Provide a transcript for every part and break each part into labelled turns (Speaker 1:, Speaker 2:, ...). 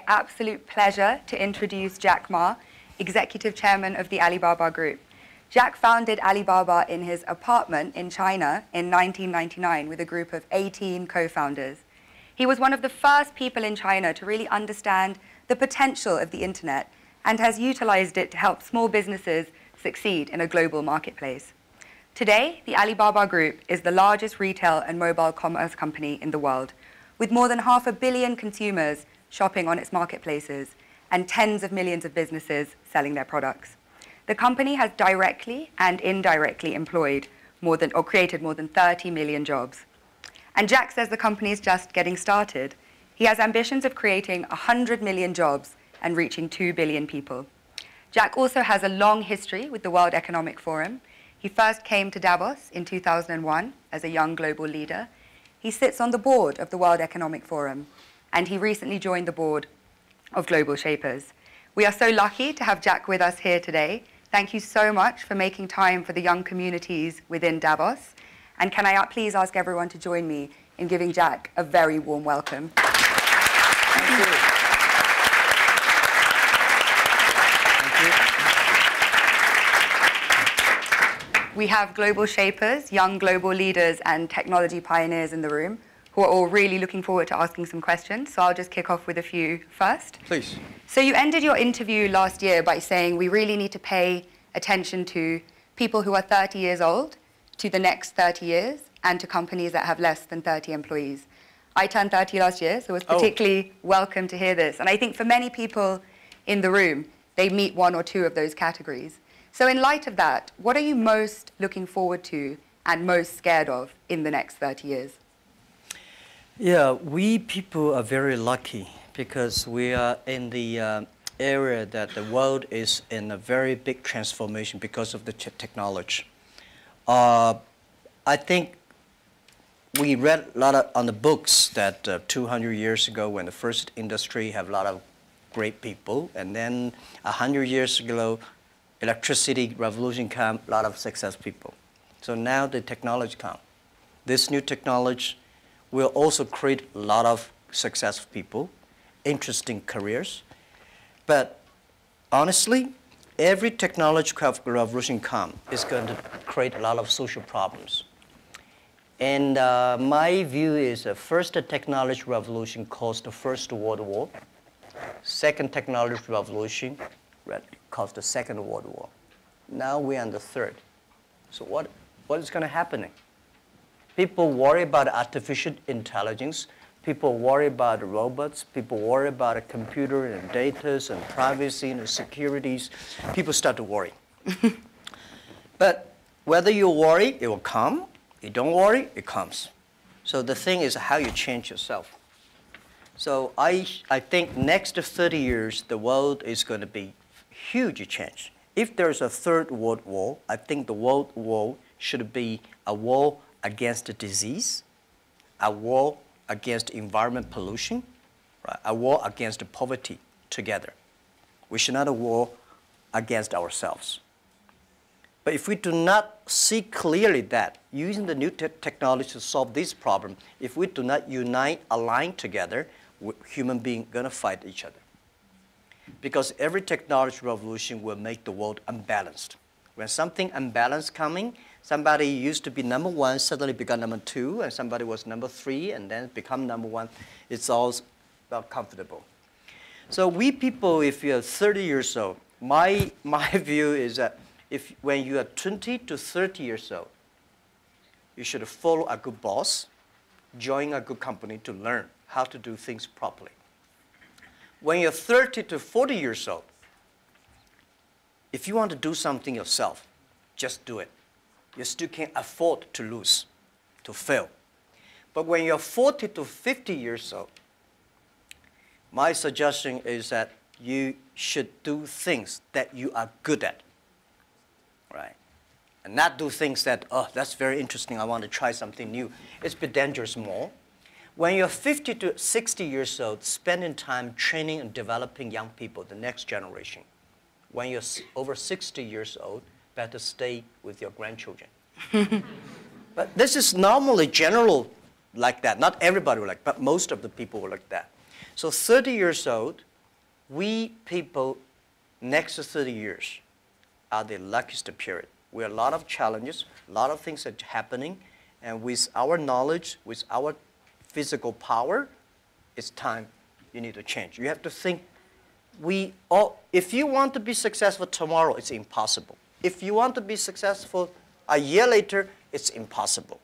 Speaker 1: absolute pleasure to introduce Jack Ma, Executive Chairman of the Alibaba Group. Jack founded Alibaba in his apartment in China in 1999 with a group of 18 co-founders. He was one of the first people in China to really understand the potential of the internet and has utilized it to help small businesses succeed in a global marketplace. Today, the Alibaba Group is the largest retail and mobile commerce company in the world, with more than 500 million consumers shopping on its marketplaces and tens of millions of businesses selling their products. The company has directly and indirectly employed created more than 30 million jobs. And Jack says the company is just getting started. He has ambitions of creating 100 million jobs and reaching 2 billion people. Jack also has a long history with the World Economic Forum. He first came to Davos in 2001 as a young global leader. He sits on the board of the World Economic Forum, and he recently joined the board of Global Shapers. We are so lucky to have Jack with us here today. Thank you so much for making time for the young communities within Davos. And can I please ask everyone to join me in giving Jack a very warm welcome. Thank you. We have global shapers, young global leaders, and technology pioneers in the room who are all really looking forward to asking some questions. So I'll just kick off with a few first.
Speaker 2: Please.
Speaker 1: So you ended your interview last year by saying we really need to pay attention to people who are 30 years old, to the next 30 years, and to companies that have less than 30 employees. I turned 30 last year, so it was particularly welcome to hear this. And I think for many people in the room, they meet one or two of those categories. So in light of that, what are you most looking forward to and most scared of in the next 30 years?
Speaker 2: Yeah, we people are very lucky because we are in the area that the world is in a very big transformation because of the technology. I think we read a lot on the books that 200 years ago when the first industry had a lot of great people, and then 100 years ago, electricity revolution came, a lot of successful people. So now the technology comes. This new technology will also create a lot of successful people, interesting careers. But honestly, every technological revolution comes is going to create a lot of social problems. And my view is the first technology revolution caused the First World War. Second technology revolution caused the Second World War. Now we're on the third. So what is going to happen? People worry about artificial intelligence. People worry about robots. People worry about a computer and data and privacy and securities. People start to worry. But whether you worry, it will come. You don't worry, it comes. So the thing is how you change yourself. So I think next 30 years, the world is going to be huge change. If there's a third world war, I think the world war should be a war against the disease, a war against environment pollution, right? A war against poverty together. We should not a war against ourselves. But if we do not see clearly that using the new technology to solve this problem, if we do not unite, align together, human beings are going to fight each other. Because every technology revolution will make the world unbalanced. When something unbalanced coming, somebody used to be number one, suddenly become number two, and somebody was number three, and then become number one. It's all not comfortable. So we people, if you're 30 years old, my view is that when you are 20 to 30 years old, you should follow a good boss, join a good company to learn how to do things properly. When you're 30 to 40 years old, if you want to do something yourself, just do it. You still can't afford to lose, to fail. But when you're 40 to 50 years old, my suggestion is that you should do things that you are good at, right? And not do things that, oh, that's very interesting, I want to try something new. It's a bit dangerous more. When you're 50 to 60 years old, spending time training and developing young people, the next generation. When you're over 60 years old, better stay with your grandchildren. But this is normally general like that. Not everybody will like, but most of the people will like that. So 30 years old, we people, next 30 years, are the luckiest period. We have a lot of challenges, a lot of things are happening, and with our knowledge, with our physical power, it's time you need to change. You have to think, if you want to be successful tomorrow, it's impossible. If you want to be successful a year later, it's impossible.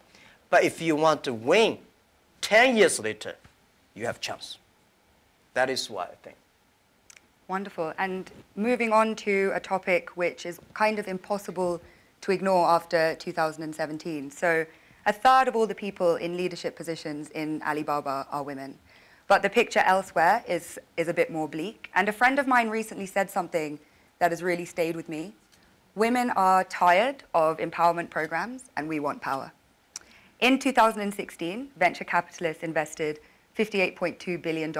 Speaker 2: But if you want to win 10 years later, you have a chance. That is what I think.
Speaker 1: Wonderful. And moving on to a topic which is kind of impossible to ignore after 2017. So a third of all the people in leadership positions in Alibaba are women. But the picture elsewhere is a bit more bleak. And a friend of mine recently said something that has really stayed with me. Women are tired of empowerment programs, and we want power. In 2016, venture capitalists invested $58.2 billion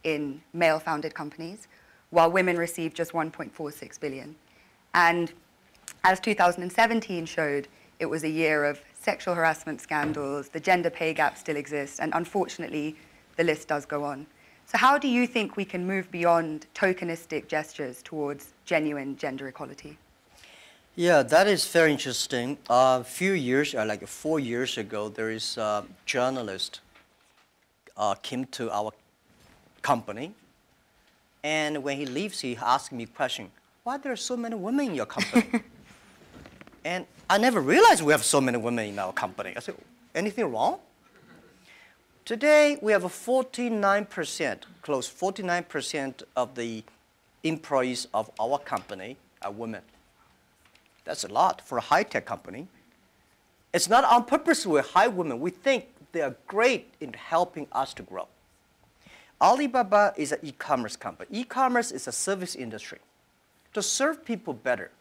Speaker 1: in male-founded companies, while women received just $1.46 billion. And as 2017 showed, it was a year of sexual harassment scandals, the gender pay gap still exists, and unfortunately, the list does go on. So how do you think we can move beyond tokenistic gestures towards genuine gender equality?
Speaker 2: Yeah, that is very interesting. A few years, like 4 years ago, there is a journalist came to our company, and when he leaves, he asked me a question, why are there so many women in your company? And I never realized we have so many women in our company. I said, anything wrong? Today, we have a 49%, close 49% of the employees of our company are women. That's a lot for a high-tech company. It's not on purpose we hire women. We think they are great in helping us to grow. Alibaba is an e-commerce company. E-commerce is a service industry. To serve people better,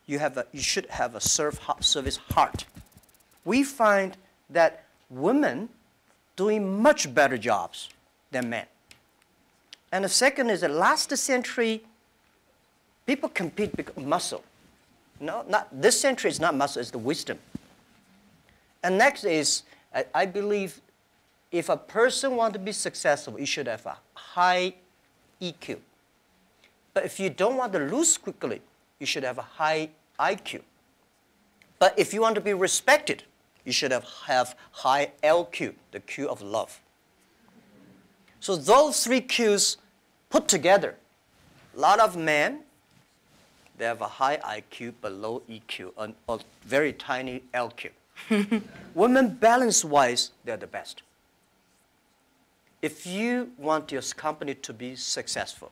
Speaker 2: you should have a service heart. We find that women doing much better jobs than men. And the second is that last century, people compete because of muscle. No, not this century is not muscle, it's the wisdom. And next is, I believe, if a person wants to be successful, you should have a high EQ. But if you don't want to lose quickly, you should have a high IQ. But if you want to be respected, you should have high LQ, the Q of love. So those three Qs put together, a lot of men, they have a high IQ but low EQ, and a very tiny LQ. Women, balance-wise, they're the best. If you want your company to be successful,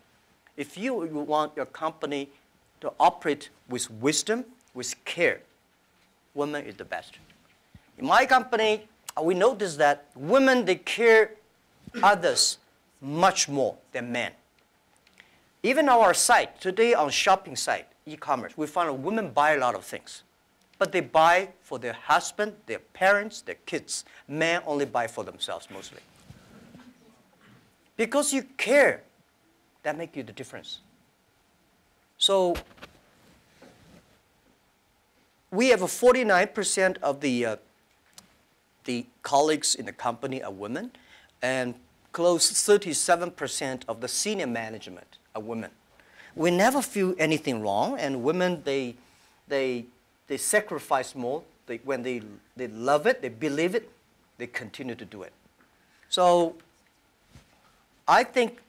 Speaker 2: if you want your company to operate with wisdom, with care, women is the best. In my company, we noticed that women, they care others much more than men. Even on our site, today on shopping site, e-commerce, we find women buy a lot of things. But they buy for their husband, their parents, their kids. Men only buy for themselves mostly. Because you care, that makes you the difference. So we have 49% of the colleagues in the company are women, and close 37% of the senior management are women. We never feel anything wrong, and women, they sacrifice more. When they love it, they believe it, they continue to do it. So I think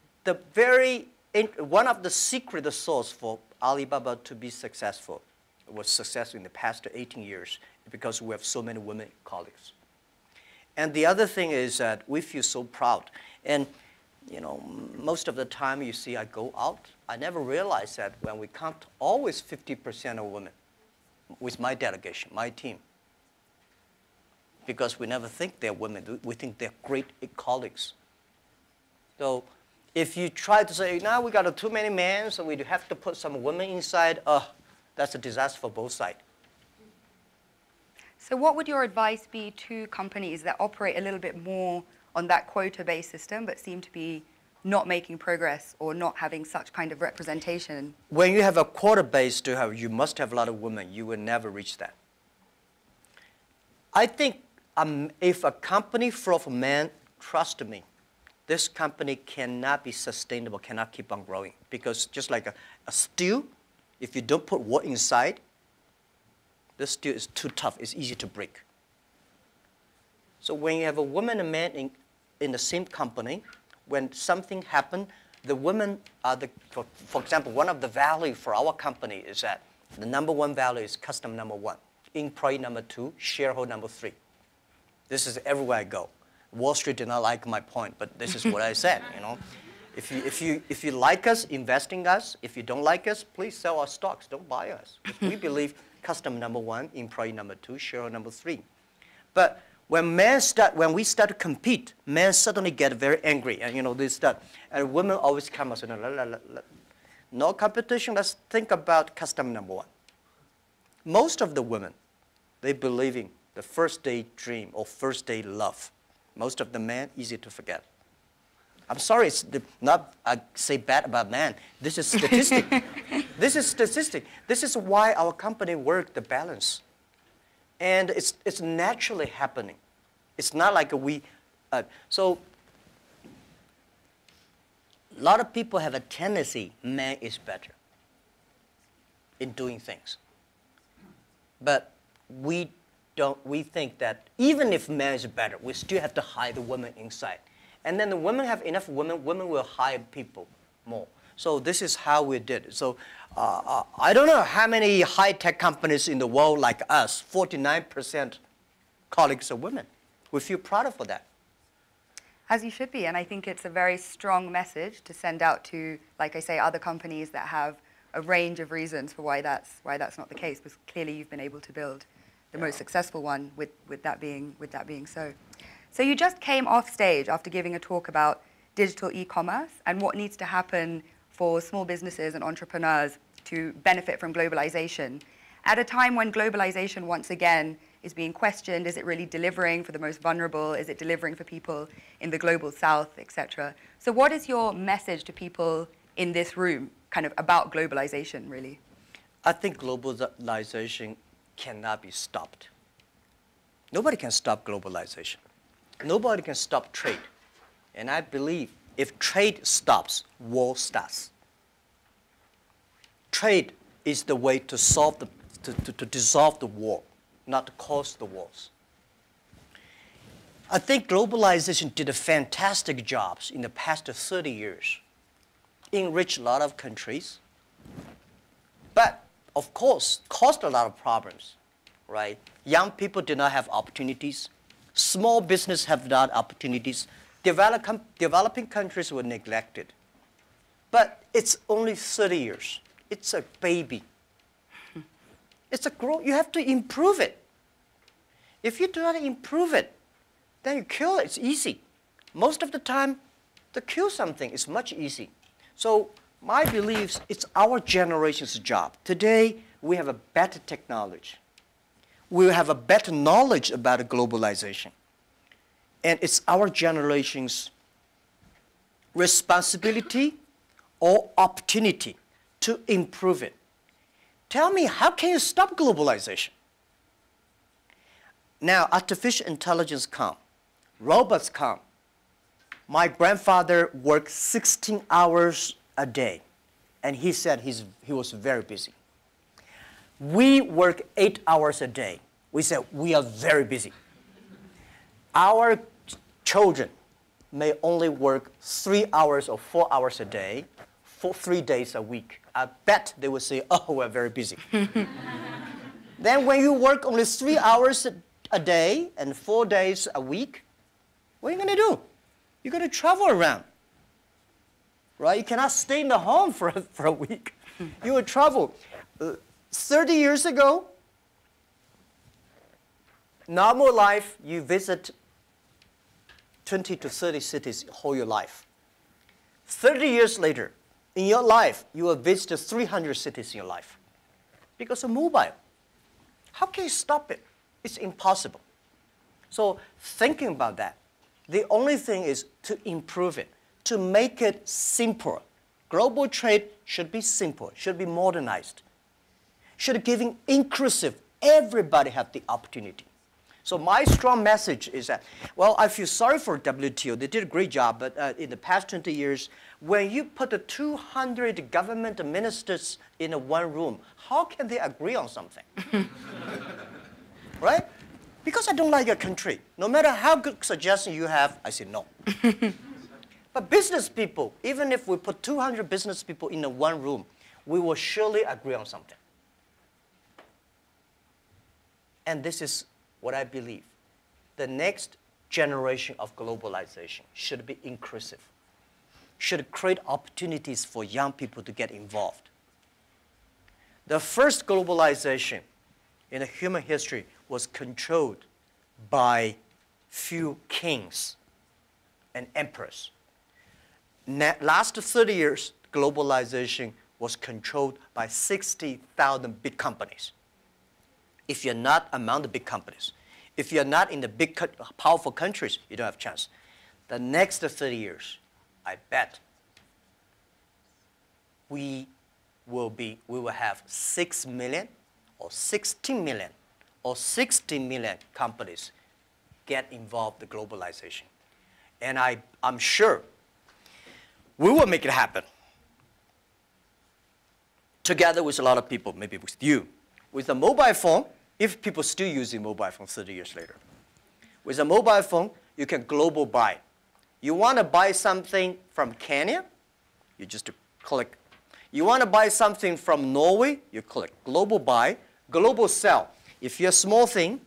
Speaker 2: one of the secret sauce for Alibaba to be successful was successful in the past 18 years because we have so many women colleagues. And the other thing is that we feel so proud. And you know, most of the time you see I go out, I never realize that when we count always 50% of women with my delegation, my team. Because we never think they're women. We think they're great colleagues. So if you try to say, now we got too many men, so we have to put some women inside, that's a disaster for both sides.
Speaker 1: So what would your advice be to companies that operate a little bit more on that quota-based system but seem to be not making progress or not having such kind of representation?
Speaker 2: When you have a quota-based, you must have a lot of women. You will never reach that. I think if a company full of men, trust me, this company cannot be sustainable, cannot keep on growing. Because just like a steel, if you don't put wood inside, the steel is too tough, it's easy to break. So when you have a woman and man in the same company, when something happens, the women are for example, one of the values for our company is that the #1 value is customer #1, employee #2, shareholder #3. This is everywhere I go. Wall Street did not like my point, but this is what I said, you know. If you like us, invest in us. If you don't like us, please sell our stocks. Don't buy us. We believe customer #1, employee #2, shareholder #3. But when we start to compete, men suddenly get very angry, and you know they start. And women always come and say, no competition. Let's think about customer #1. Most of the women, they believe in the first day dream or first day love. Most of the men, easy to forget. I'm sorry, it's not I say bad about men. This is statistic. This is statistic. This is why our company works the balance. And it's naturally happening. It's not like so a lot of people have a tendency, man is better in doing things. But we think that even if man is better, we still have to hire the woman inside. And then the women have enough women will hire people more. So this is how we did it. So I don't know how many high-tech companies in the world like us, 49% colleagues are women. We feel proud of that.
Speaker 1: As you should be, and I think it's a very strong message to send out to, like I say, other companies that have a range of reasons for why that's not the case, because clearly you've been able to build the most successful one with that being so. So you just came off stage after giving a talk about digital e-commerce and what needs to happen for small businesses and entrepreneurs to benefit from globalization. At a time when globalization once again is being questioned, is it really delivering for the most vulnerable? Is it delivering for people in the global south, etc.? So what is your message to people in this room kind of about globalization, really?
Speaker 2: I think globalization cannot be stopped. Nobody can stop globalization. Nobody can stop trade. And I believe if trade stops, war starts. Trade is the way to solve to dissolve the war, not to cause the wars. I think globalization did a fantastic job in the past 30 years. Enriched a lot of countries, but of course, caused a lot of problems, right? Young people did not have opportunities. Small business have not opportunities. Developing countries were neglected. But it's only 30 years. It's a baby. It's a growth. You have to improve it. If you do not improve it, then you kill it. It's easy. Most of the time, to kill something is much easier. So my belief, it's our generation's job. Today, we have a better technology. We have a better knowledge about globalization. And it's our generation's responsibility or opportunity to improve it. Tell me, how can you stop globalization? Now, artificial intelligence come. Robots come. My grandfather worked 16 hours a day, and he said he was very busy. We work 8 hours a day. We said we are very busy. Our children may only work 3 hours or 4 hours a day for 3 days a week. I bet they will say, oh, we're very busy. Then when you work only 3 hours a day and 4 days a week, what are you going to do? You're going to travel around, right? You cannot stay in the home for a week. You will travel. 30 years ago, normal life, you visit 20 to 30 cities whole your life. 30 years later, in your life, you will visit 300 cities in your life because of mobile. How can you stop it? It's impossible. So thinking about that, the only thing is to improve it, to make it simpler. Global trade should be simple, should be modernized, should be giving inclusive. Everybody have the opportunity. So my strong message is that, well, I feel sorry for WTO. They did a great job, but in the past 20 years, when you put the 200 government ministers in one room, how can they agree on something? Right? Because I don't like your country. No matter how good suggestion you have, I say no. But business people, even if we put 200 business people in one room, we will surely agree on something. And this is what I believe. The next generation of globalization should be inclusive, should create opportunities for young people to get involved. The first globalization in the human history was controlled by few kings and emperors. Last 30 years, globalization was controlled by 60,000 big companies. If you're not among the big companies, if you're not in the big, powerful countries, you don't have a chance. The next 30 years, I bet we will have 6 million or 16 million or 60 million companies get involved in globalization. And I'm sure we will make it happen. Together with a lot of people, maybe with you. With a mobile phone, if people still using mobile phone 30 years later. With a mobile phone, you can global buy. You want to buy something from Kenya, you just click. You want to buy something from Norway, you click. Global buy, global sell. If you're a small thing,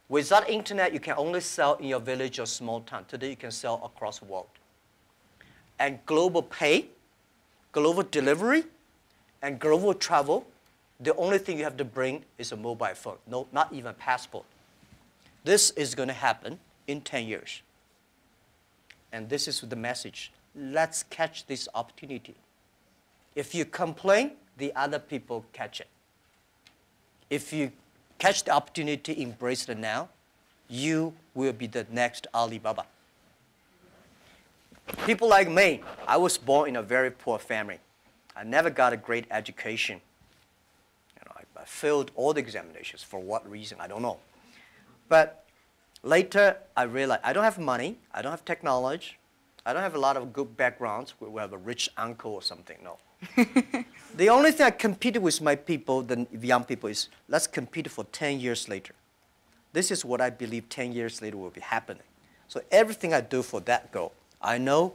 Speaker 2: without internet, you can only sell in your village or small town. Today, you can sell across the world. And global pay, global delivery, and global travel, the only thing you have to bring is a mobile phone, no, not even a passport. This is going to happen in 10 years. And this is the message. Let's catch this opportunity. If you complain, the other people catch it. If you catch the opportunity, embrace it now, you will be the next Alibaba. People like me, I was born in a very poor family. I never got a great education. I failed all the examinations. For what reason, I don't know. But later, I realized I don't have money. I don't have technology. I don't have a lot of good backgrounds. We have a rich uncle or something. No. The only thing I competed with my people, the young people, is let's compete for 10 years later. This is what I believe 10 years later will be happening. So everything I do for that goal, I know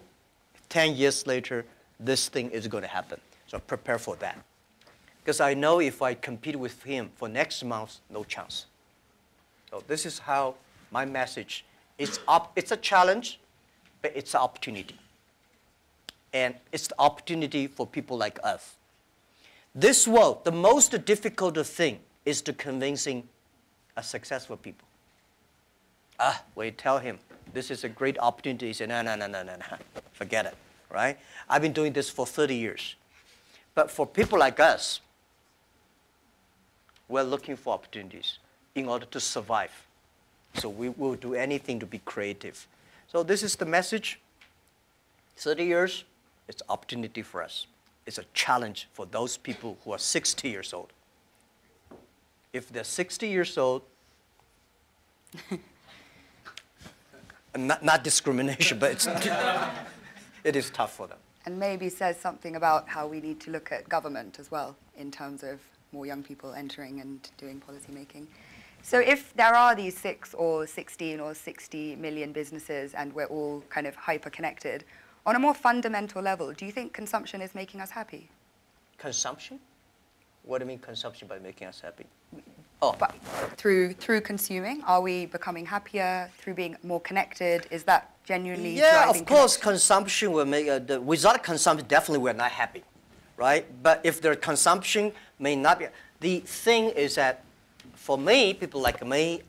Speaker 2: 10 years later, this thing is going to happen. So prepare for that. Because I know if I compete with him for next month, no chance. So this is how my message is. It's a challenge, but it's an opportunity. And it's the opportunity for people like us. This world, the most difficult thing is to convincing a successful people. When you tell him, this is a great opportunity, he says, no, forget it, right? I've been doing this for 30 years. But for people like us, we're looking for opportunities in order to survive. So we will do anything to be creative. So this is the message. 30 years, it's an opportunity for us. It's a challenge for those people who are 60 years old. If they're 60 years old, not discrimination, but it is tough for them.
Speaker 1: And maybe says something about how we need to look at government as well in terms of more young people entering and doing policy making. So if there are these 6 or 16 or 60 million businesses and we're all kind of hyper-connected, on a more fundamental level, do you think consumption is making us happy?
Speaker 2: Consumption? What do you mean consumption by making us happy?
Speaker 1: But through consuming, are we becoming happier through being more connected? Is that genuinely driving
Speaker 2: of course, consumption will make, without consumption, definitely we're not happy, right? But if their consumption may not be, the thing is that for me, people like me,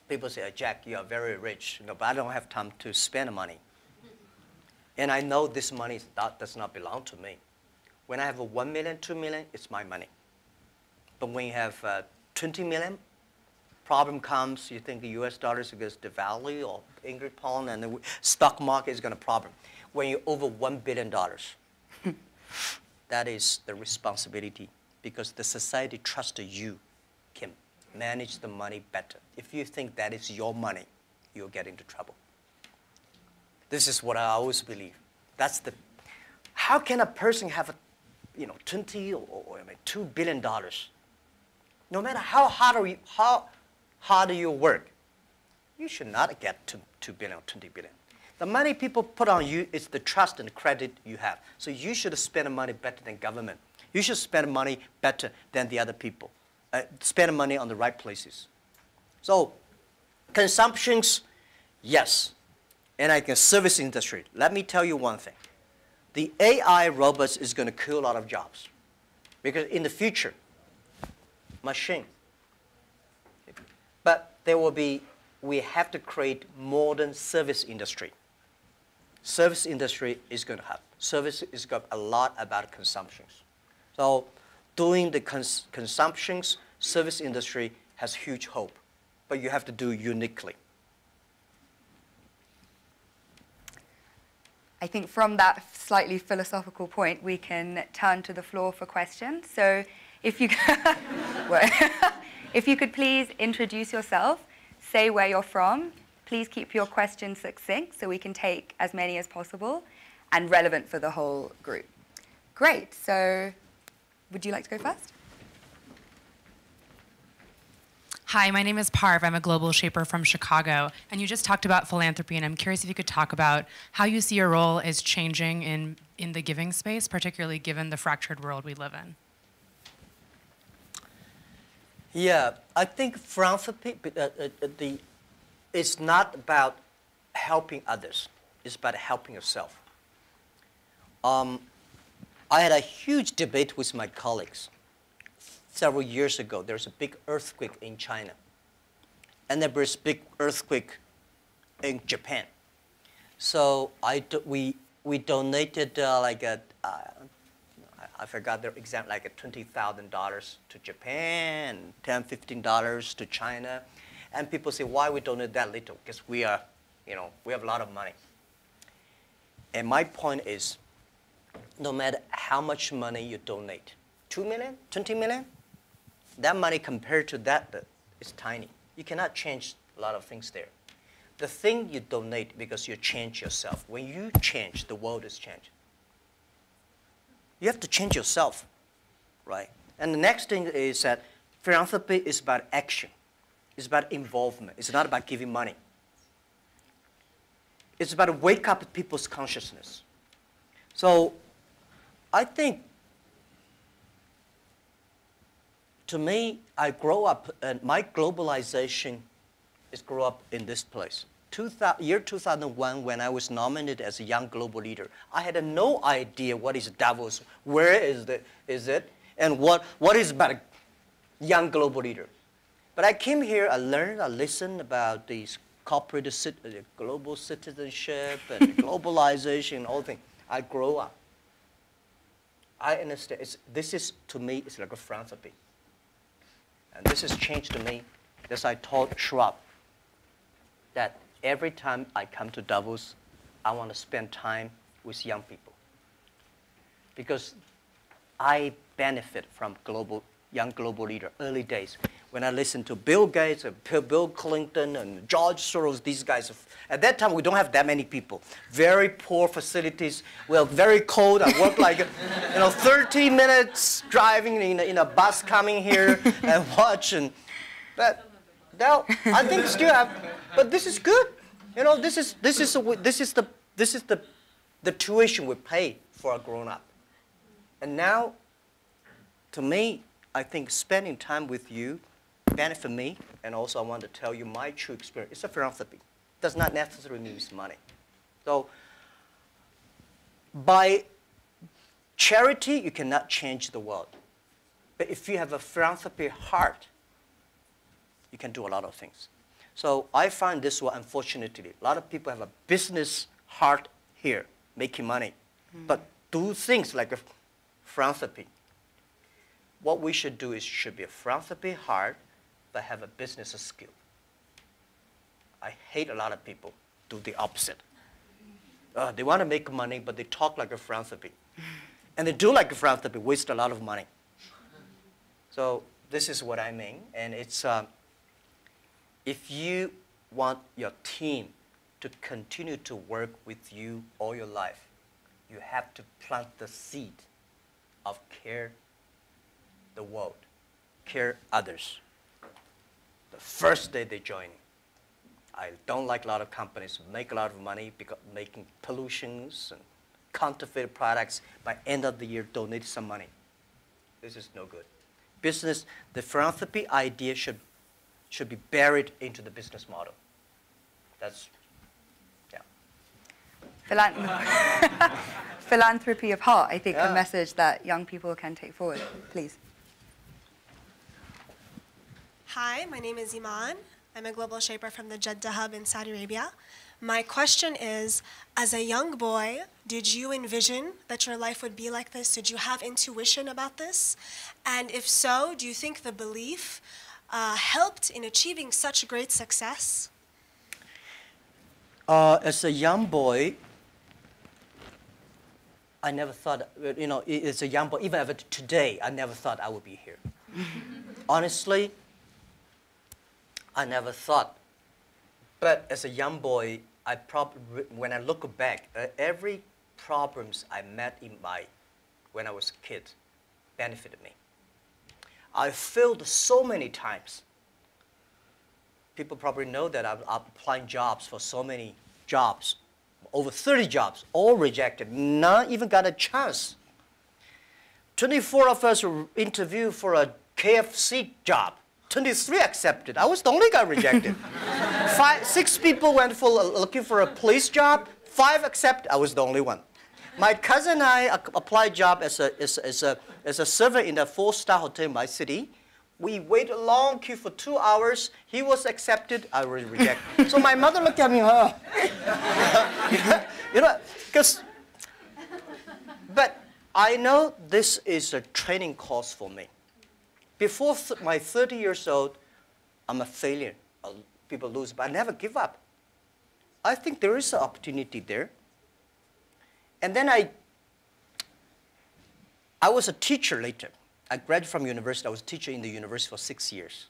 Speaker 2: people say, Jack, you are very rich, but I don't have time to spend money. And I know this money does not belong to me. When I have 1 million, 2 million, it's my money. But when you have 20 million, problem comes, you think the US dollar is going to devalue or English pound and the stock market is going to problem. When you're over $1 billion, that is the responsibility because the society trusts you, Kim. manage the money better. If you think that is your money, you'll get into trouble. This is what I always believe. That's the, how can a person have a, 20 or $2 billion? No matter how hard you work, you should not get to $2 billion or $20 billion. The money people put on you is the trust and credit you have. So you should spend money better than government. You should spend money better than the other people. Spend money on the right places. So consumptions, yes. And I can service industry. Let me tell you one thing. The AI robots is going to kill a lot of jobs. Because in the future, machine. But there will be, we have to create modern service industry. Service industry is going to have. Service is got a lot about consumptions. So doing the consumptions, service industry has huge hope. But you have to do uniquely.
Speaker 1: I think from that slightly philosophical point, we can turn to the floor for questions. So if you, if you could please introduce yourself, say where you're from. Please keep your questions succinct so we can take as many as possible and relevant for the whole group. Great. So would you like to go first?
Speaker 3: Hi, my name is Parv. I'm a global shaper from Chicago. And you just talked about philanthropy, and I'm curious if you could talk about how you see your role is changing in the giving space, particularly given the fractured world we live in.
Speaker 2: Yeah, I think philanthropy, it's not about helping others. It's about helping yourself. I had a huge debate with my colleagues. Several years ago, there was a big earthquake in China. And there was a big earthquake in Japan. So we donated I forgot the exact, like $20,000 to Japan, $10, $15 to China. And people say, why we donate that little? Because we have a lot of money. And my point is, no matter how much money you donate, 2 million, 20 million, that money compared to that is tiny. You cannot change a lot of things there. The thing you donate because you change yourself. When you change, the world is changed. You have to change yourself, right? And the next thing is that philanthropy is about action. It's about involvement. It's not about giving money. It's about to wake up people's consciousness. So I think, to me, I grow up, and my globalization is grow up in this place. Year 2001, when I was nominated as a young global leader, I had no idea what is Davos, where is it, and what is about a young global leader. But I came here, I learned, I listened about these corporate global citizenship and globalization, all things. I grow up. I understand. This is, to me, it's like a philanthropy. And this has changed to me, as I told Schwab, that every time I come to Davos, I want to spend time with young people. Because I benefit from young global leader, early days. When I listen to Bill Gates, and Bill Clinton, and George Soros, these guys, at that time we don't have that many people. Very poor facilities. Well, very cold. I work like 30 minutes driving in a bus coming here and watching. But now I think still have. But this is good. This is the tuition we pay for a grown-up. And now, to me, I think spending time with you benefit me, and also I want to tell you my true experience. It's a philanthropy. It does not necessarily mean money. So by charity, you cannot change the world. But if you have a philanthropy heart, you can do a lot of things. So I find this one, unfortunately, a lot of people have a business heart here, making money, but do things like a philanthropy. What we should do is should be a philanthropy heart, but have a business skill. I hate a lot of people do the opposite. They want to make money, but they talk like a philanthropy. And they do like a philanthropy, waste a lot of money. So this is what I mean. And it's, if you want your team to continue to work with you all your life, you have to plant the seed of care the world, care others. The first day they join. I don't like a lot of companies make a lot of money because making pollutions and counterfeit products. By end of the year, donate some money. This is no good. Business, the philanthropy idea should be buried into the business model. That's, yeah.
Speaker 1: Philanthropy of heart, I think, a message that young people can take forward. Please.
Speaker 4: Hi, my name is Iman. I'm a global shaper from the Jeddah Hub in Saudi Arabia. My question is, as a young boy, did you envision that your life would be like this? Did you have intuition about this? And if so, do you think the belief helped in achieving such great success?
Speaker 2: As a young boy, I never thought, as a young boy, even today, I never thought I would be here. Honestly, I never thought. But as a young boy, when I look back, every problems I met when I was a kid benefited me. I failed so many times. People probably know that I'm applying jobs for so many jobs, over 30 jobs, all rejected, not even got a chance. 24 of us were interviewed for a KFC job. 23 accepted. I was the only guy rejected. 6 people went for looking for a police job. 5 accepted. I was the only one. My cousin and I applied job as a server in a 4-star hotel in my city. We waited a long queue for 2 hours. He was accepted. I was rejected. So my mother looked at me, but I know this is a training course for me. Before my 30 years old, I'm a failure. People lose, but I never give up. I think there is an opportunity there. And then I was a teacher later. I graduated from university. I was a teacher in the university for 6 years.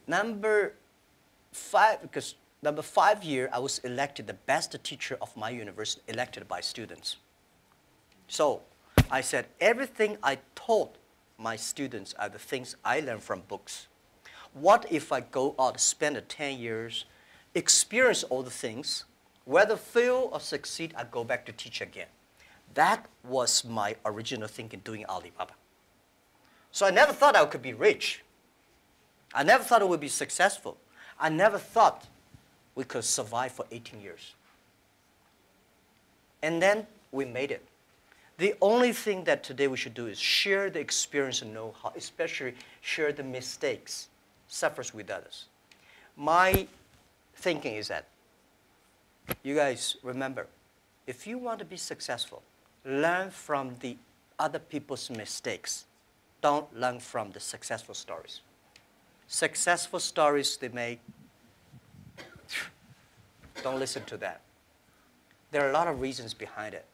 Speaker 2: Number 5 year, I was elected the best teacher of my university, elected by students. So I said, everything I taught my students are the things I learned from books. What if I go out, spend 10 years, experience all the things, whether fail or succeed, I go back to teach again. That was my original thinking doing Alibaba. So I never thought I could be rich. I never thought I would be successful. I never thought we could survive for 18 years. And then we made it. The only thing that today we should do is share the experience and know-how, especially share the mistakes, suffers with others. My thinking is that, you guys remember, if you want to be successful, learn from the other people's mistakes. Don't learn from the successful stories. Successful stories they make, don't listen to that. There are a lot of reasons behind it.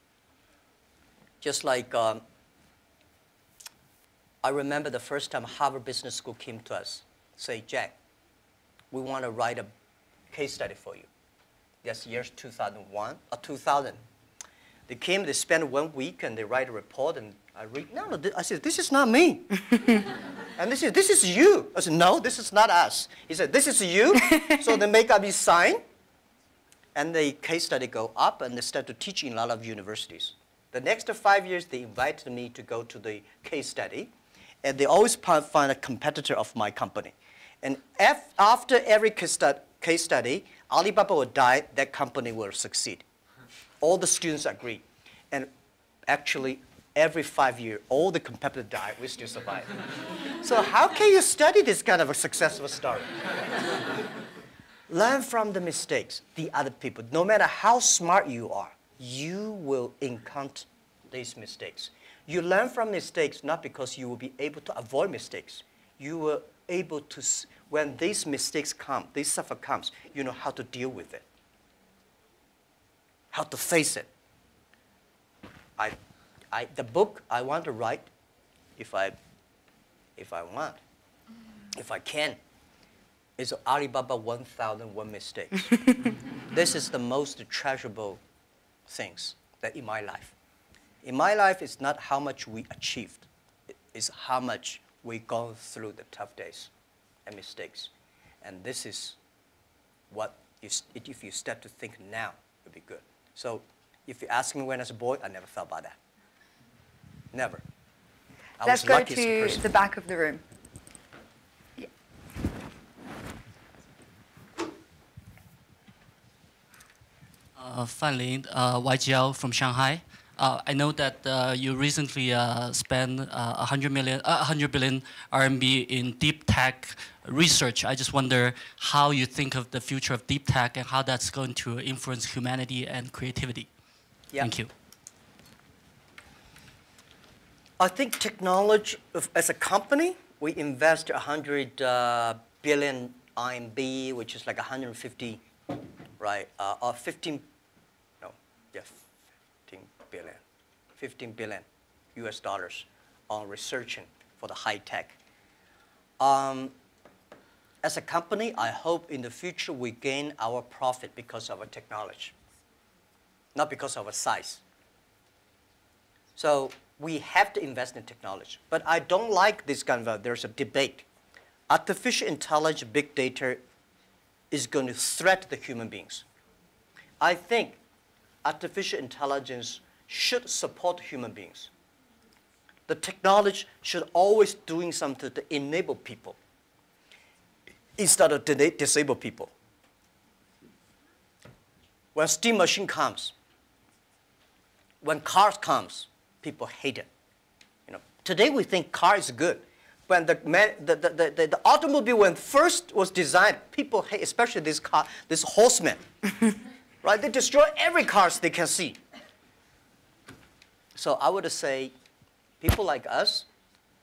Speaker 2: Just like, I remember the first time Harvard Business School came to us, say, Jack, we want to write a case study for you. That's years 2001 or 2000. They came, they spent 1 week, and they write a report, and I read, no, I said, this is not me. And they said, this is you. I said, no, this is not us. He said, this is you. So they make up his sign, and the case study go up, and they start to teach in a lot of universities. The next 5 years, they invited me to go to the case study, and they always find a competitor of my company. And after every case study, Alibaba will die, that company will succeed. All the students agree. And actually, every 5 years, all the competitors die, we still survive. So how can you study this kind of a successful story? Learn from the mistakes, the other people. No matter how smart you are, you will encounter these mistakes. You learn from mistakes not because you will be able to avoid mistakes. You will able to, when these mistakes come, this suffer comes, you know how to deal with it, how to face it. The book I want to write, if I if I want, if I can. It's Alibaba 1001 mistakes. This is the most treasurable things that in my life. In my life, it's not how much we achieved. It's how much we gone through the tough days and mistakes. And this is what, if you start to think now, it'll be good. So if you ask me when I was a boy, I never thought about that. Never.
Speaker 1: Let's go to the back of the room.
Speaker 5: Fan Lin, YGL from Shanghai. I know that you recently spent 100 billion RMB in deep tech research. I just wonder how you think of the future of deep tech and how that's going to influence humanity and creativity.
Speaker 2: Yeah.
Speaker 5: Thank you.
Speaker 2: I think technology, as a company, we invest 100 billion RMB, which is like 150, right, or 15 billion US dollars on researching for the high tech. As a company, I hope in the future we gain our profit because of our technology, not because of our size. So we have to invest in technology. But I don't like this kind of, there's a debate. Artificial intelligence, big data is going to threaten the human beings. I think artificial intelligence should support human beings. The technology should always doing something to enable people instead of disable people. When steam machine comes, when cars comes, people hate it. You know, today we think car is good. When the automobile when first was designed, people hate, especially this car, this horseman, right? They destroy every car they can see. So I would say, people like us,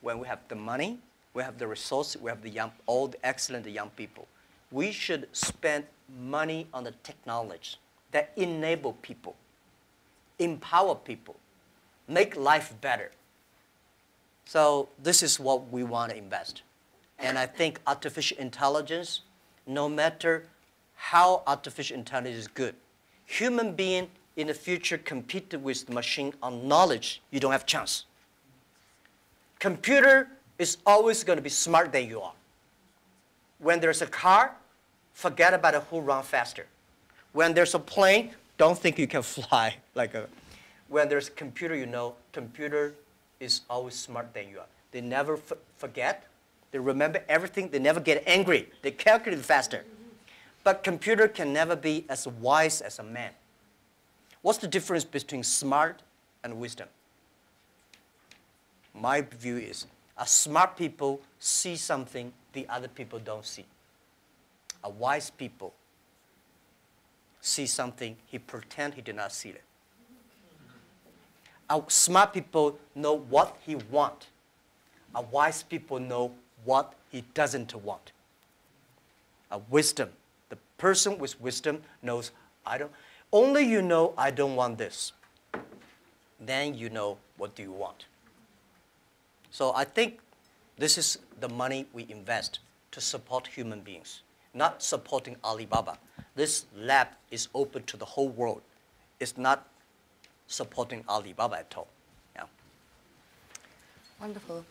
Speaker 2: when we have the money, we have the resources, we have the young, all the excellent young people, we should spend money on the technology that enable people, empower people, make life better. So this is what we want to invest. And I think artificial intelligence, no matter how artificial intelligence is good, human being in the future compete with the machine on knowledge, you don't have a chance. Computer is always going to be smarter than you are. When there's a car, forget about who runs faster. When there's a plane, don't think you can fly. When there's a computer, you know, computer is always smarter than you are. They never forget. They remember everything. They never get angry. They calculate faster. But computer can never be as wise as a man. What's the difference between smart and wisdom? My view is, a smart people see something the other people don't see. A wise people see something, he pretend he did not see it. A smart people know what he want. A wise people know what he doesn't want. A wisdom, the person with wisdom knows, only you know I don't want this. Then you know what do you want. So I think this is the money we invest to support human beings, not supporting Alibaba. This lab is open to the whole world. It's not supporting Alibaba at all. Yeah.
Speaker 1: Wonderful.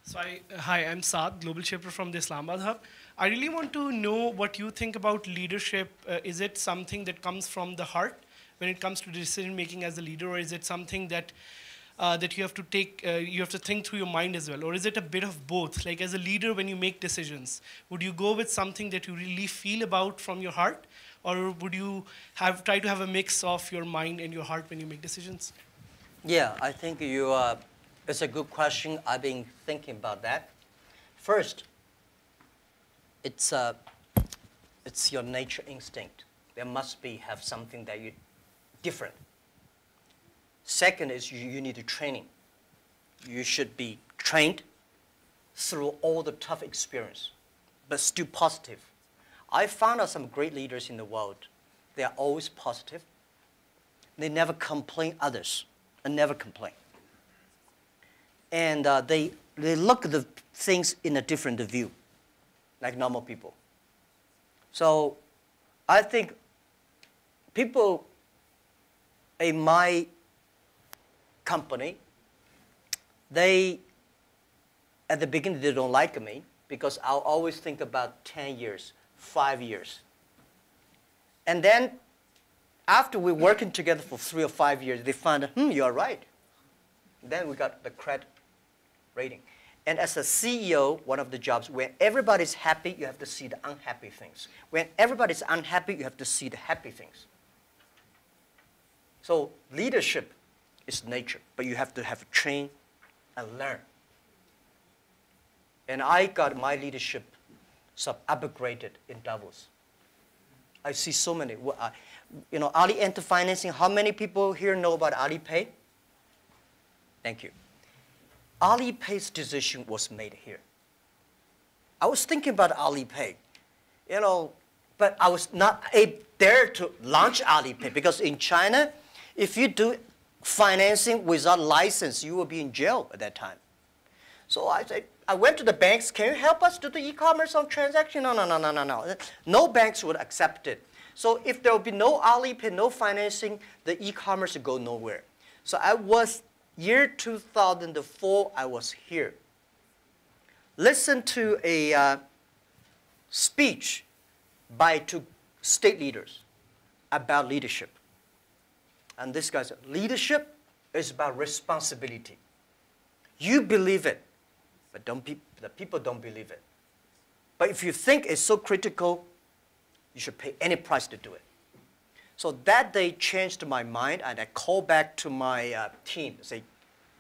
Speaker 6: So hi, I'm Saad, Global Shaper from the Islamabad Hub. I really want to know what you think about leadership. Is it something that comes from the heart when it comes to decision making as a leader, or is it something that that you have to take, you have to think through your mind as well, or is it a bit of both? Like as a leader, when you make decisions, would you go with something that you really feel about from your heart, or would you try to have a mix of your mind and your heart when you make decisions?
Speaker 2: Yeah, I think it's a good question. I've been thinking about that. First, it's your nature instinct. There must have something that you different. Second is you need training. You should be trained through all the tough experience, but still positive. I found out some great leaders in the world. They are always positive. They never complain others. and never complain. And they look at the things in a different view, like normal people. So I think people in my company, at the beginning, they don't like me because I'll always think about 10 years, 5 years. And then after we're working together for 3 or 5 years, they find, you're right. Then we got the credit rating. And as a CEO, one of the jobs, when everybody's happy, you have to see the unhappy things. When everybody's unhappy, you have to see the happy things. So leadership is nature, but you have to have train and learn. And I got my leadership upgraded in Davos. I see so many. Ali Enter Financing, how many people here know about Alipay? Thank you. Alipay's decision was made here. I was thinking about Alipay, but I was not there to launch Alipay because in China, if you do financing without license, you will be in jail at that time. So I went to the banks, can you help us do the e-commerce on transaction? No. No banks would accept it. So if there will be no Alipay, no financing, the e-commerce would go nowhere. So year 2004, I was here. Listen to a speech by 2 state leaders about leadership. And this guy said, leadership is about responsibility. You believe it, but the people don't believe it. But if you think it's so critical, you should pay any price to do it. So that day changed my mind, and I called back to my team and say,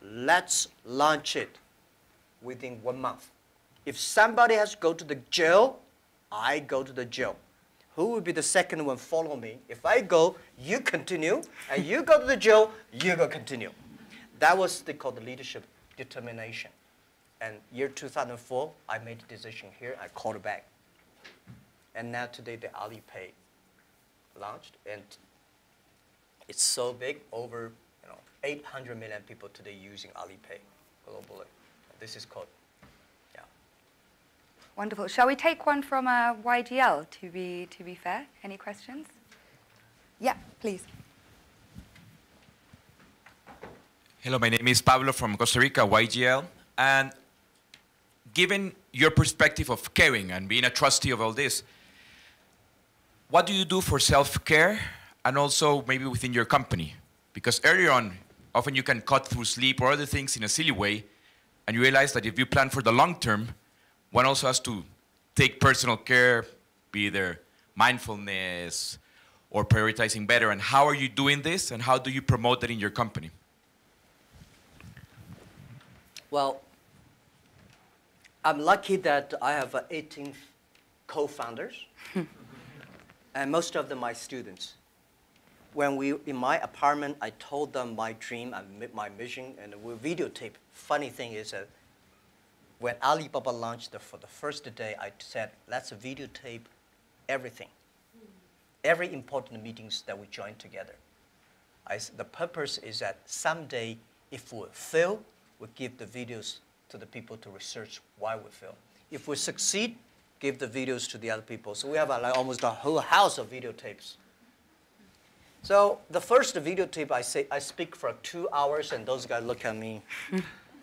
Speaker 2: let's launch it within 1 month. If somebody has to go to the jail, I go to the jail. Who will be the second one follow me? If I go, you continue, and you go to the jail, you go continue. That was called the leadership determination. And year 2004, I made a decision here, I called it back. And now today the Alipay launched, and it's so big, over 800 million people today using Alipay globally. This is called, yeah.
Speaker 1: Wonderful. Shall we take one from YGL to be fair? Any questions? Yeah, please.
Speaker 7: Hello, my name is Pablo from Costa Rica, YGL. And given your perspective of caring and being a trustee of all this, what do you do for self-care and also maybe within your company? Because earlier on, often you can cut through sleep or other things in a silly way, and you realize that if you plan for the long term, one also has to take personal care, be either mindfulness or prioritizing better. And how are you doing this, and how do you promote that in your company?
Speaker 2: Well, I'm lucky that I have 18 co-founders, and most of them are my students. When in my apartment, I told them my dream, my mission, and we videotape. Funny thing is that when Alibaba launched for the first day, I said, let's videotape everything. Every important meetings that we join together. The purpose is that someday, if we fail, we give the videos to the people to research why we fail. If we succeed, give the videos to the other people. So we have almost a whole house of videotapes. So the first videotape, I speak for 2 hours, and those guys look at me.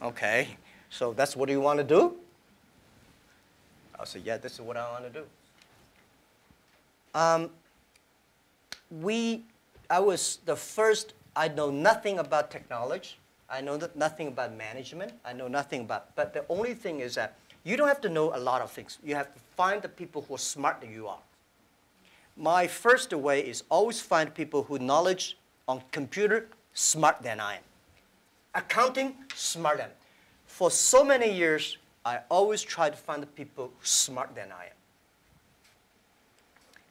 Speaker 2: Okay, so that's what you want to do? I'll say, yeah, this is what I want to do. I was the first. I know nothing about technology. I know nothing about management. I know nothing about, but the only thing is that you don't have to know a lot of things. You have to find the people who are smarter than you are. My first way is always find people who knowledge on computer smarter than I am. Accounting, smarter than. For so many years, I always try to find the people smarter than I am.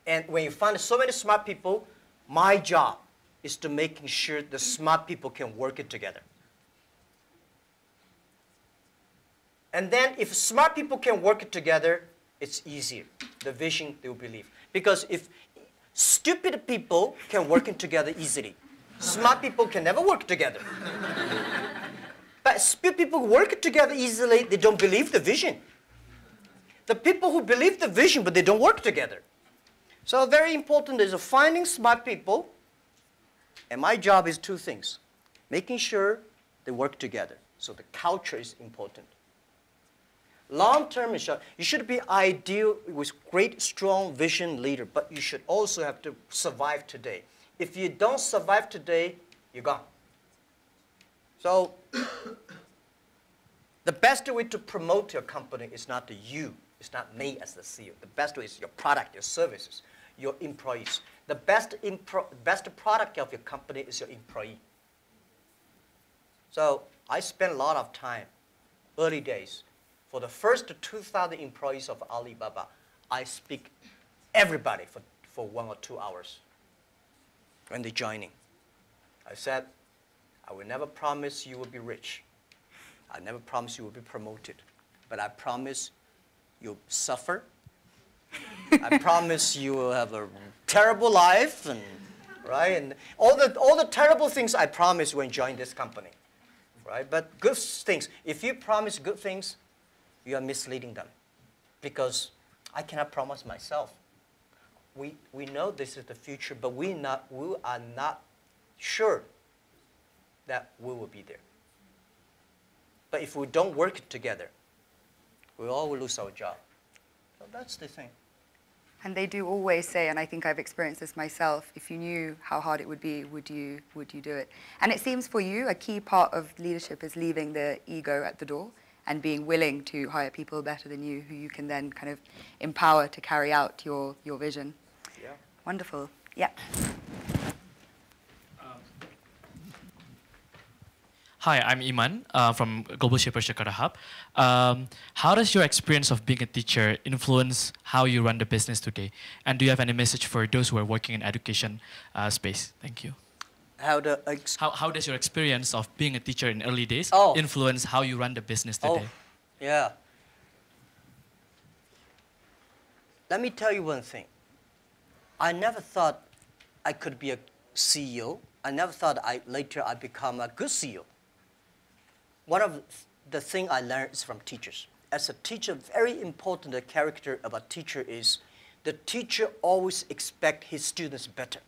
Speaker 2: And when you find so many smart people, my job is to making sure the smart people can work it together. And then if smart people can work it together, it's easier. The vision, they will believe. Because if stupid people can work it together easily, Smart people can never work together. But people who work together easily, they don't believe the vision. The people who believe the vision, but they don't work together. So very important is finding smart people. And my job is two things. Making sure they work together. So the culture is important. Long term, you should be ideal with great, strong vision leader, but you should also have to survive today. If you don't survive today, you're gone. So the best way to promote your company is not you. It's not me as the CEO. The best way is your product, your services, your employees. The best product of your company is your employee. So I spent a lot of time, early days. For the first 2,000 employees of Alibaba, I speak everybody for 1 or 2 hours when they're joining. I said, I will never promise you will be rich. I never promise you will be promoted. But I promise you'll suffer. I promise you will have a terrible life, and, right? And all the terrible things I promise when join this company. Right? But good things, if you promise good things, you are misleading them, because I cannot promise myself. We know this is the future, but we are not sure that we will be there. But if we don't work together, we all will lose our job. So that's the thing.
Speaker 1: And they do always say, and I think I've experienced this myself, if you knew how hard it would be, would you do it? And it seems for you, a key part of leadership is leaving the ego at the door and being willing to hire people better than you, who you can then kind of empower to carry out your vision.
Speaker 2: Yeah.
Speaker 1: Wonderful. Yeah.
Speaker 8: Hi, I'm Iman from Global Shaper Jakarta Hub. How does your experience of being a teacher influence how you run the business today? And do you have any message for those who are working in education space? Thank you.
Speaker 2: How
Speaker 8: does your experience of being a teacher in early days influence how you run the business today?
Speaker 2: Oh, yeah. Let me tell you one thing. I never thought I could be a CEO. I never thought later I'd become a good CEO. One of the things I learned is from teachers. As a teacher, very important character of a teacher is the teacher always expects his students better.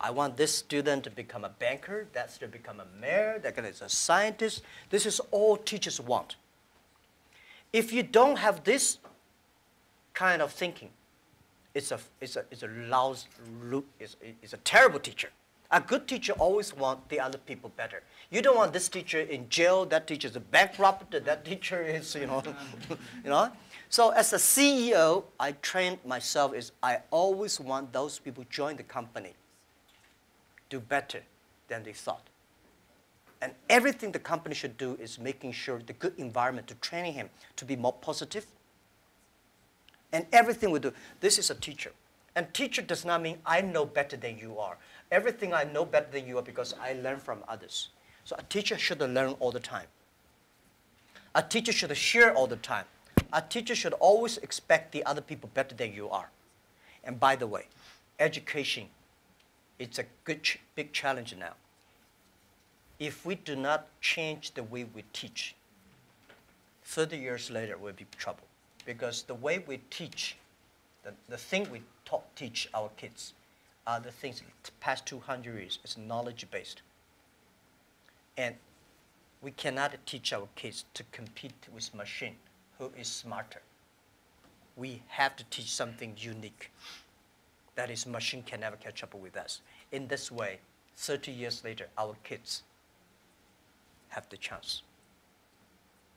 Speaker 2: I want this student to become a banker, that student to become a mayor, that guy is a scientist. This is all teachers want. If you don't have this kind of thinking, it's a terrible teacher. A good teacher always wants the other people better. You don't want this teacher in jail, that teacher is a bankrupt, that teacher is, you know. So as a CEO, I trained myself I always want those people who join the company do better than they thought. And everything the company should do is making sure the good environment to training him to be more positive. And everything we do, this is a teacher. And teacher does not mean I know better than you are. Everything I know better than you are because I learn from others. So a teacher should learn all the time. A teacher should share all the time. A teacher should always expect the other people better than you are. And by the way, education, it's a big challenge now. If we do not change the way we teach, 30 years later we'll be in trouble. Because the way we teach, the thing we teach our kids are the things the past 200 years is knowledge-based. And we cannot teach our kids to compete with machine who is smarter. We have to teach something unique. That is, machine can never catch up with us. In this way, 30 years later, our kids have the chance.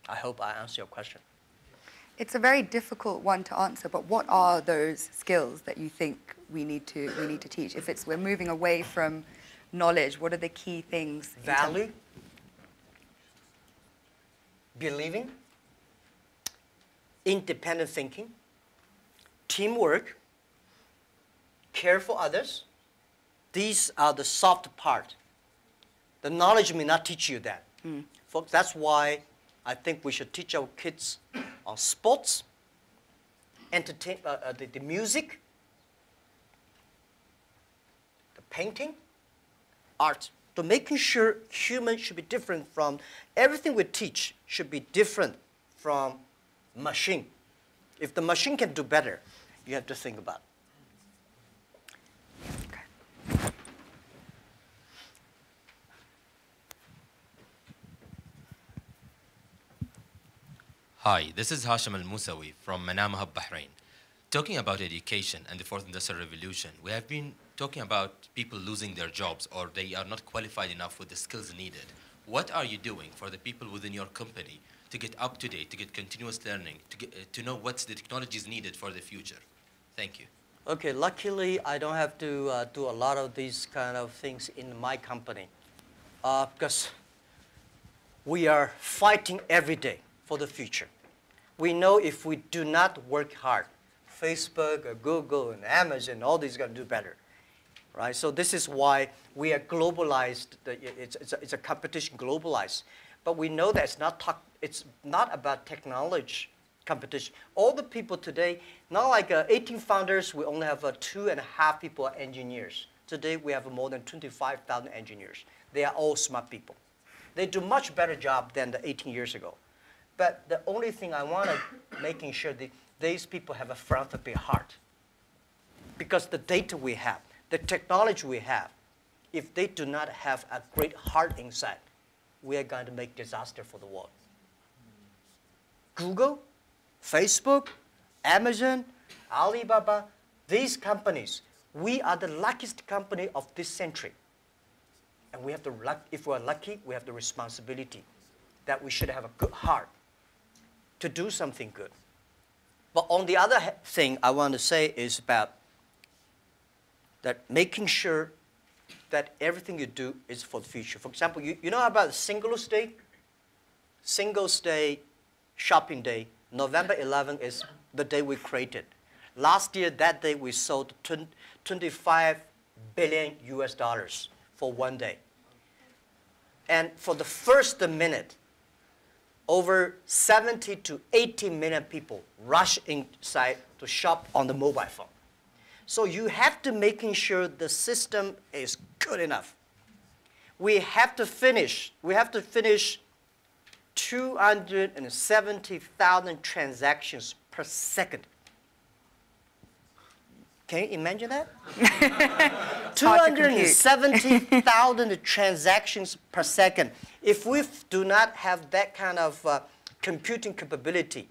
Speaker 2: I hope I answered your question.
Speaker 1: It's a very difficult one to answer, but what are those skills that you think we need to teach? If we're moving away from knowledge, what are the key things?
Speaker 2: Value, believing, independent thinking, teamwork, care for others. These are the soft part. The knowledge may not teach you that. Folks, that's why I think we should teach our kids on sports, the music, the painting, art, to making sure humans should be different from everything we teach should be different from machine. If the machine can do better, you have to think about it.
Speaker 9: Hi, this is Hashim Al-Musawi from Manama Hub, Bahrain. Talking about education and the fourth industrial revolution, we have been talking about people losing their jobs or they are not qualified enough with the skills needed. What are you doing for the people within your company to get up to date, to get continuous learning, to know what's the technologies needed for the future? Thank you.
Speaker 2: Okay, luckily I don't have to do a lot of these kind of things in my company because we are fighting every day for the future. We know if we do not work hard, Facebook or Google and Amazon, all these are going to do better, right? So this is why we are globalized. It's a competition globalized. But we know that it's not about technology competition. All the people today, not like 18 founders, we only have 2.5 people engineers. Today we have more than 25,000 engineers. They are all smart people. They do much better job than the 18 years ago. But the only thing I want to making sure that these people have a philanthropy heart. Because the data we have, the technology we have, if they do not have a great heart inside, we are going to make disaster for the world. Google, Facebook, Amazon, Alibaba, these companies, we are the luckiest company of this century. And we have the if we're lucky, we have the responsibility that we should have a good heart to do something good. But on the other thing I want to say is about that making sure that everything you do is for the future. For example, you know about Singles Day? Singles Day, shopping day, November 11th is the day we created. Last year, that day, we sold 25 billion US dollars for one day. And for the first minute, over 70 to 80 million people rush inside to shop on the mobile phone. So you have to making sure the system is good enough. We have to finish 270,000 transactions per second. Can you imagine that? 270,000 transactions per second. If we do not have that kind of computing capability,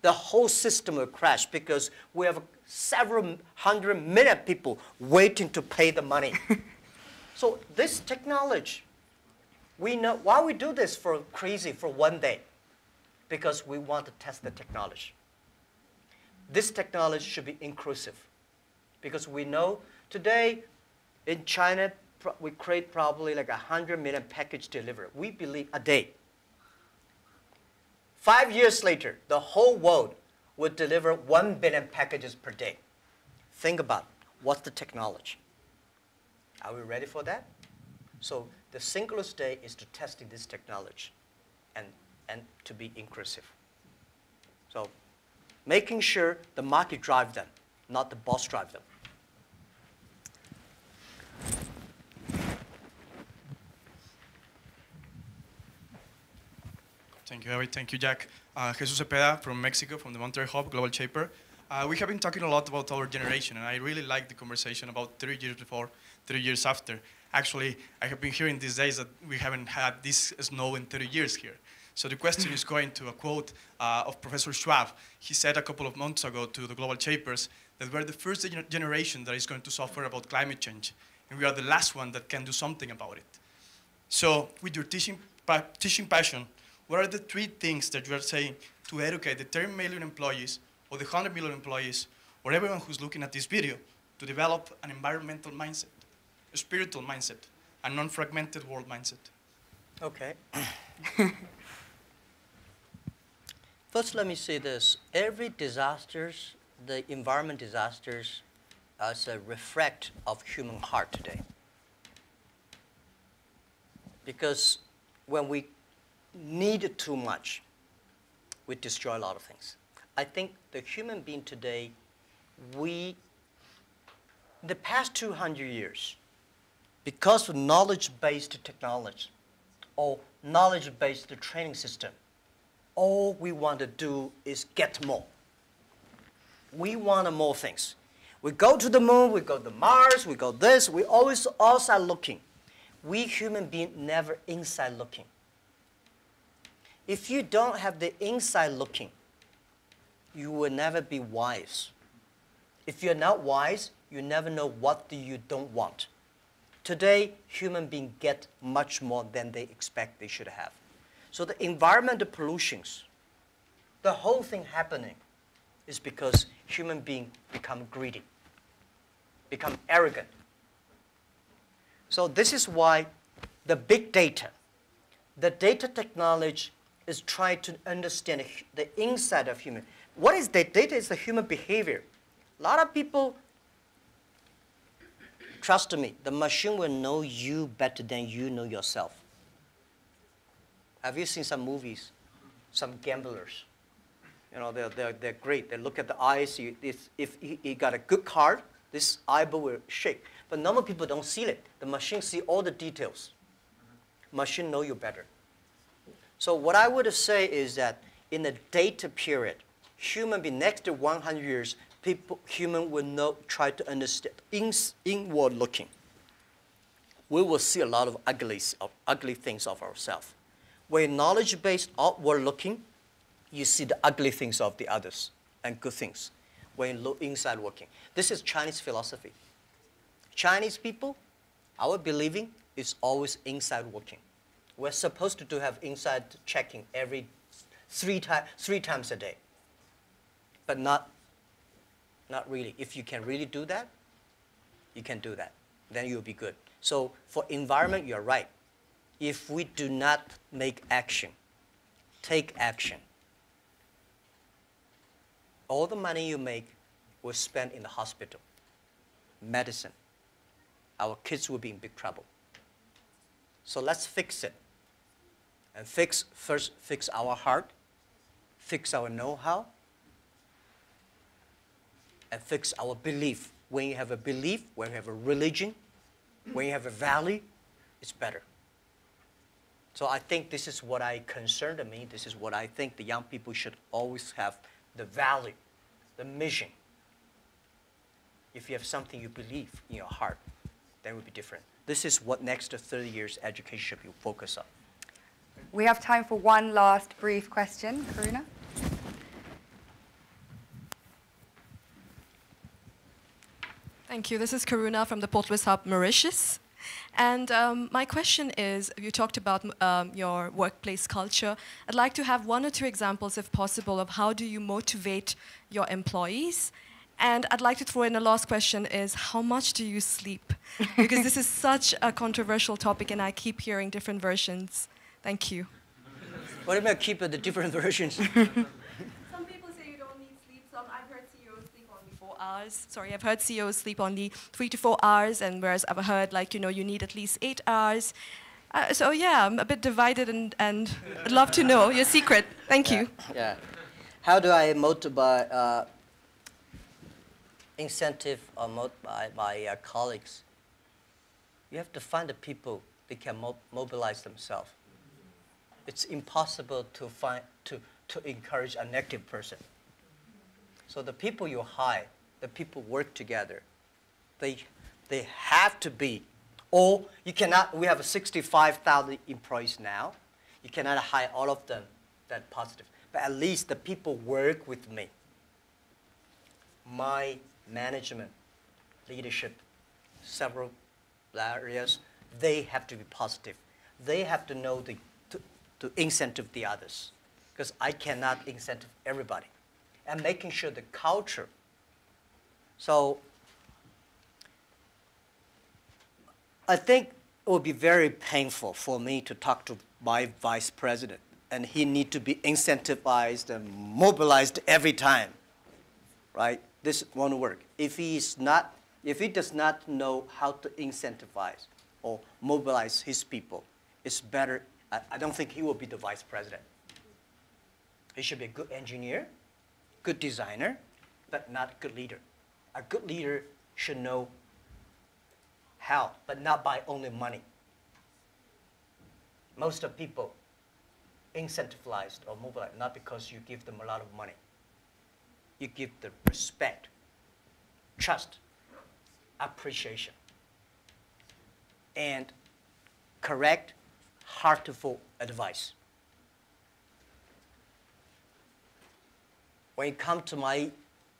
Speaker 2: the whole system will crash because we have several hundred million people waiting to pay the money. So this technology, we know why we do this for one day, because we want to test the technology. This technology should be inclusive. Because we know today in China, we create probably like 100 million package delivery. We believe a day. 5 years later, the whole world would deliver 1 billion packages per day. Think about what's the technology. Are we ready for that? So the Singles Day is to testing this technology and to be inclusive. So making sure the market drive them, not the boss drive them.
Speaker 10: Thank you, Harry. Thank you, Jack. Jesus Cepeda from Mexico, from the Monterrey Hub, Global Shaper. We have been talking a lot about our generation, and I really like the conversation about 30 years before, 30 years after. Actually, I have been hearing these days that we haven't had this snow in 30 years here. So the question is going to a quote of Professor Schwab. He said a couple of months ago to the Global Shapers that we're the first generation that is going to suffer about climate change, and we are the last one that can do something about it. So with your teaching passion, what are the 3 things that you are saying to educate the 10 million employees or the 100 million employees or everyone who's looking at this video to develop an environmental mindset, a spiritual mindset, a non-fragmented world mindset?
Speaker 2: Okay. First, let me say this. Every disasters, the environment disasters, is a reflect of human heart today. Because when we need too much, we destroy a lot of things. I think the human being today, in the past 200 years, because of knowledge-based technology or knowledge-based training system, all we want to do is get more. We want more things. We go to the moon, we go to Mars, we go this, we always outside looking. We human beings never inside looking. If you don't have the inside looking, you will never be wise. If you're not wise, you never know what you don't want. Today, human beings get much more than they expect they should have. So the environmental pollutions, the whole thing happening is because human beings become greedy, become arrogant. So this is why the big data, the data technology is trying to understand the inside of human. What is data? Data is the human behavior. A lot of people, trust me, the machine will know you better than you know yourself. Have you seen some movies? Some gamblers. You know, they're great. They look at the eyes. If he got a good card, this eyeball will shake. But normal people don't see it. The machine see all the details. Machine know you better. So what I would say is that in the data period, human being next to 100 years, human will try to understand inward looking. We will see a lot of ugly things of ourselves. When knowledge-based outward looking, you see the ugly things of the others and good things. When you look inside looking. This is Chinese philosophy. Chinese people, our believing is always inside looking. We're supposed to have inside checking every three times a day. But not really. If you can really do that, you can do that. Then you'll be good. So for environment, you're right. If we do not make action, take action, all the money you make will spend in the hospital, medicine. Our kids will be in big trouble. So let's fix it. And first fix our heart, fix our know-how, and fix our belief. When you have a belief, when you have a religion, when you have a value, it's better. So I think this is what concerned me. This is what I think the young people should always have, the value, the mission. If you have something you believe in your heart, then it will be different. This is what next 30 years education should be focused on.
Speaker 1: We have time for one last brief question. Karuna?
Speaker 11: Thank you. This is Karuna from the Port Louis Hub, Mauritius. And my question is, you talked about your workplace culture. I'd like to have one or two examples, if possible, of how do you motivate your employees. And I'd like to throw in a last question is, how much do you sleep? Because this is such a controversial topic, and I keep hearing different versions. Thank you.
Speaker 2: What about keep the different versions?
Speaker 11: Some people say you don't need sleep. I've heard CEOs sleep only 4 hours. Sorry, I've heard CEOs sleep only 3 to 4 hours, and whereas I've heard, like, you need at least 8 hours. So yeah, I'm a bit divided, and I'd love to know your secret. Thank you.
Speaker 2: Yeah. How do I motivate, incentive or motivate my colleagues? You have to find the people that can mobilize themselves. It's impossible to encourage a negative person. So the people you hire, the people work together, they have to be, or you cannot, we have 65,000 employees now. You cannot hire all of them that positive. But at least the people work with me. My management, leadership, several areas, they have to be positive. They have to know to incentive the others, because I cannot incentive everybody. And making sure the culture. So I think it would be very painful for me to talk to my vice president, and he need to be incentivized and mobilized every time, right? This won't work. If he does not know how to incentivize or mobilize his people, it's better. I don't think he will be the vice president. He should be a good engineer, good designer, but not a good leader. A good leader should help, but not by only money. Most of people incentivized or mobilized not because you give them a lot of money. You give them respect, trust, appreciation, and correct, heartful advice. When you come to my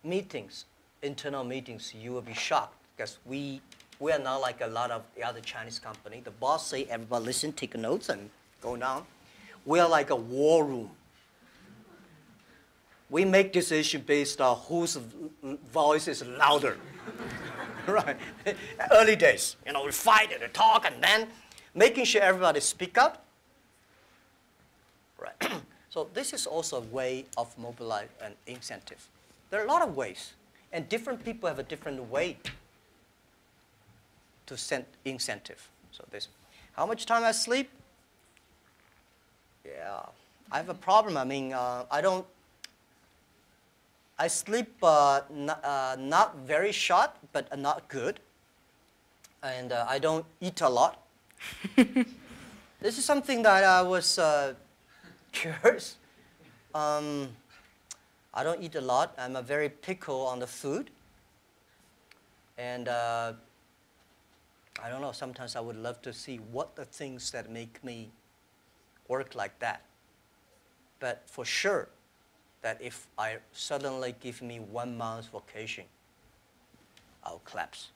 Speaker 2: meetings, internal meetings, you will be shocked because we are not like a lot of the other Chinese company. The boss say, everybody listen, take notes, and go down. We are like a war room. We make decisions based on whose voice is louder. Right? Early days, you know, we fight and we talk, and then making sure everybody speak up. Right? So this is also a way of mobilize and incentive. There are a lot of ways, and different people have a different way to send incentive. So this, how much time I sleep? Yeah, I have a problem. I mean, I sleep not very short, but not good. And I don't eat a lot. This is something that I was curious. I don't eat a lot. I'm a very picky on the food. And I don't know, sometimes I would love to see what the things that make me work like that. But for sure, that if I suddenly give me 1 month vacation, I'll collapse.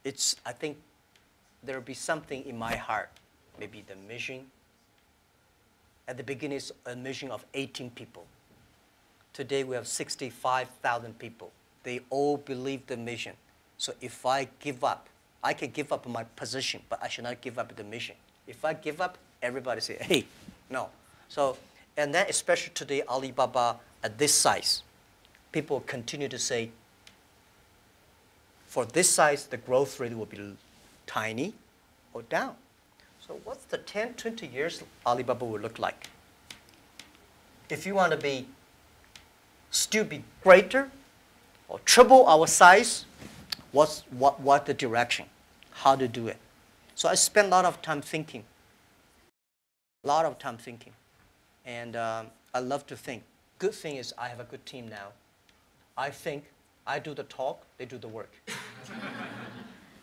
Speaker 2: I think there'll be something in my heart, maybe the mission. At the beginning, it's a mission of 18 people. Today, we have 65,000 people. They all believe the mission. So if I give up, I can give up my position, but I should not give up the mission. If I give up, everybody say, hey, no. So, and then especially today, Alibaba at this size, people continue to say, for this size, the growth rate will be tiny or down. So what's the 10, 20 years Alibaba will look like? If you want to still be greater or triple our size, what the direction, how to do it. So I spend a lot of time thinking. And I love to think. Good thing is I have a good team now. I think, I do the talk, they do the work.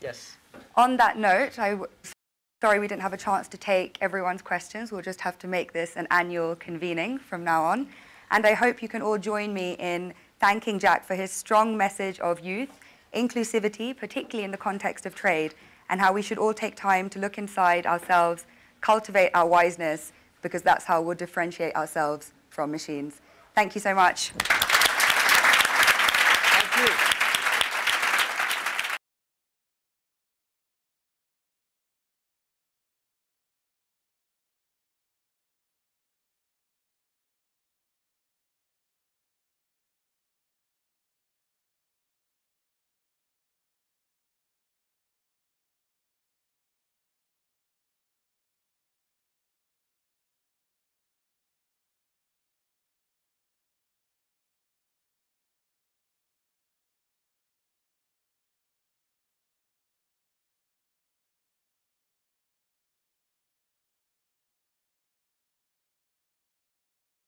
Speaker 2: Yes.
Speaker 1: On that note, sorry we didn't have a chance to take everyone's questions. We'll just have to make this an annual convening from now on. And I hope you can all join me in thanking Jack for his strong message of youth, inclusivity, particularly in the context of trade, and how we should all take time to look inside ourselves, cultivate our wiseness, because that's how we'll differentiate ourselves from machines. Thank you so much.